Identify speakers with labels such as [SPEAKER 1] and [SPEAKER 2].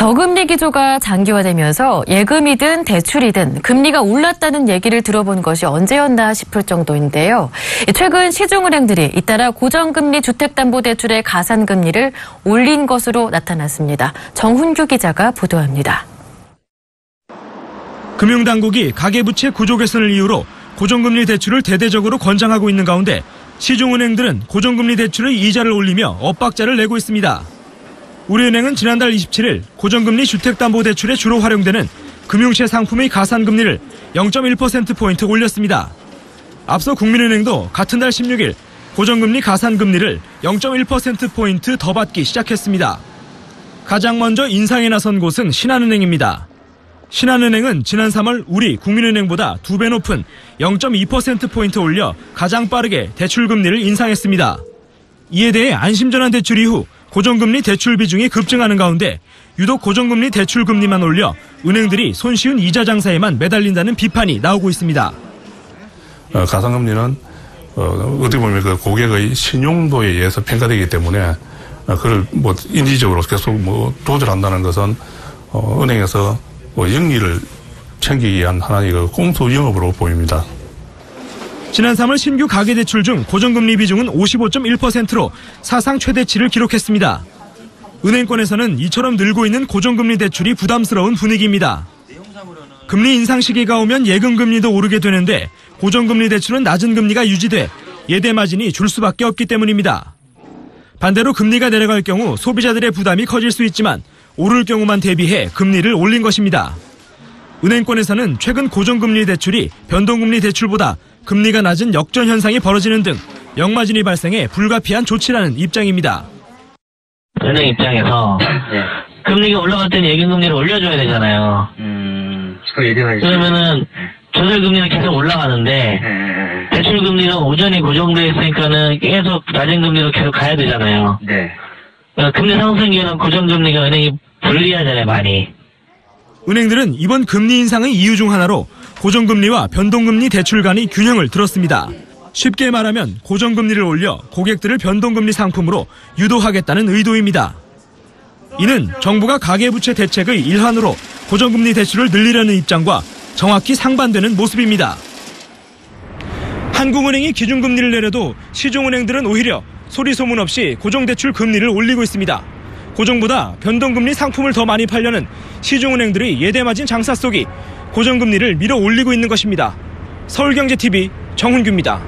[SPEAKER 1] 저금리 기조가 장기화되면서 예금이든 대출이든 금리가 올랐다는 얘기를 들어본 것이 언제였나 싶을 정도인데요. 최근 시중은행들이 잇따라 고정금리 주택담보대출의 가산금리를 올린 것으로 나타났습니다. 정훈규 기자가 보도합니다.
[SPEAKER 2] 금융당국이 가계부채 구조 개선을 이유로 고정금리 대출을 대대적으로 권장하고 있는 가운데 시중은행들은 고정금리 대출의 이자를 올리며 엇박자를 내고 있습니다. 우리은행은 지난달 27일 고정금리 주택담보대출에 주로 활용되는 금융채 상품의 가산금리를 0.1%포인트 올렸습니다. 앞서 국민은행도 같은 달 16일 고정금리 가산금리를 0.1%포인트 더 받기 시작했습니다. 가장 먼저 인상에 나선 곳은 신한은행입니다. 신한은행은 지난 3월 우리 국민은행보다 2배 높은 0.2%포인트 올려 가장 빠르게 대출금리를 인상했습니다. 이에 대해 안심전환 대출 이후 고정금리 대출 비중이 급증하는 가운데 유독 고정금리 대출금리만 올려 은행들이 손쉬운 이자 장사에만 매달린다는 비판이 나오고 있습니다.
[SPEAKER 3] 가산금리는 어떻게 보면 그 고객의 신용도에 의해서 평가되기 때문에 그걸 인지적으로 계속 조절한다는 것은 은행에서 영리를 챙기기 위한 하나의 꼼수 영업으로 보입니다.
[SPEAKER 2] 지난 3월 신규 가계대출 중 고정금리 비중은 55.1%로 사상 최대치를 기록했습니다. 은행권에서는 이처럼 늘고 있는 고정금리 대출이 부담스러운 분위기입니다. 금리 인상 시기가 오면 예금금리도 오르게 되는데 고정금리 대출은 낮은 금리가 유지돼 예대 마진이 줄 수밖에 없기 때문입니다. 반대로 금리가 내려갈 경우 소비자들의 부담이 커질 수 있지만 오를 경우만 대비해 금리를 올린 것입니다. 은행권에서는 최근 고정금리 대출이 변동금리 대출보다 금리가 낮은 역전 현상이 벌어지는 등 역마진이 발생해 불가피한 조치라는 입장입니다.
[SPEAKER 4] 은행 입장에서 금리가 올라갈 때는 예금금리를 올려줘야 되잖아요. 그러면은 조달금리는 계속 올라가는데 대출금리는 오전이 고정돼 있으니까는 계속 낮은 금리로 계속 가야 되잖아요. 금리 상승기에는 고정금리가 은행이 불리하잖아요, 많이.
[SPEAKER 2] 은행들은 이번 금리 인상의 이유 중 하나로 고정금리와 변동금리 대출 간의 균형을 들었습니다. 쉽게 말하면 고정금리를 올려 고객들을 변동금리 상품으로 유도하겠다는 의도입니다. 이는 정부가 가계부채 대책의 일환으로 고정금리 대출을 늘리려는 입장과 정확히 상반되는 모습입니다. 한국은행이 기준금리를 내려도 시중은행들은 오히려 소리 소문 없이 고정대출 금리를 올리고 있습니다. 고정보다 변동금리 상품을 더 많이 팔려는 시중은행들의 예대마진 장사 속이 고정금리를 밀어 올리고 있는 것입니다. 서울경제TV 정훈규입니다.